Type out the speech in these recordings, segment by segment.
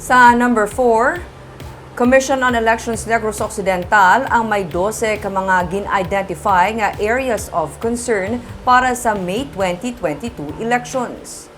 Sa number 4, Commission on Elections Negros Occidental ang may 12 ka mga gin-identify nga areas of concern para sa May 2022 elections.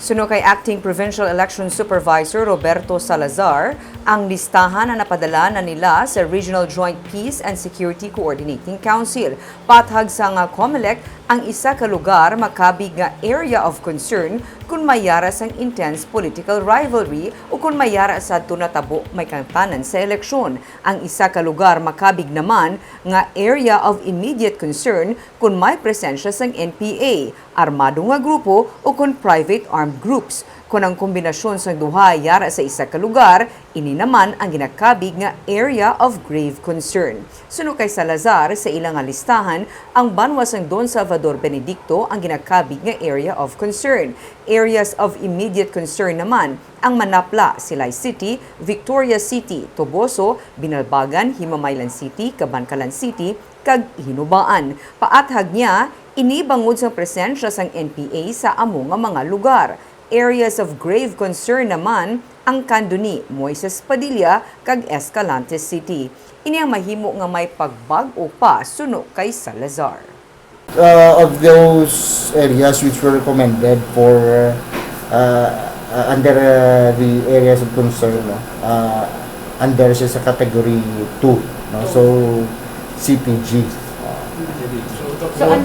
Suno kay Acting Provincial Election Supervisor Roberto Salazar, ang listahan na napadala na nila sa Regional Joint Peace and Security Coordinating Council. Pathag sa nga COMELEC, ang isa ka lugar makabig nga area of concern kung mayara sang intense political rivalry o kung mayara sa tunatabo may kantanan sa eleksyon. Ang isa ka lugar makabig naman nga area of immediate concern kung may presensya sang NPA, armado nga grupo o kung private armed groups. Kung ang kombinasyon sa duha yara sa isa ka lugar, ini naman ang ginakabig nga area of grave concern. Suno kay Salazar, sa ilang listahan, ang banwa sang Don Salvador Benedicto ang ginakabig nga area of concern. Areas of immediate concern naman ang Manapla, Silay City, Victoria City, Toboso, Binalbagan, Himamaylan City, Cabancalan City, kag Hinubaan. Paathag niya, inibangod sa presensya sang NPA sa amo nga mga lugar. Areas of grave concern naman ang Candoni, Moises Padilla, kag Escalante City. Ini ang mahimo nga may pagbag-o pa suno kay Salazar. Of those areas which were recommended for under the areas of concern, under siya sa category 2, no? So CPG. So,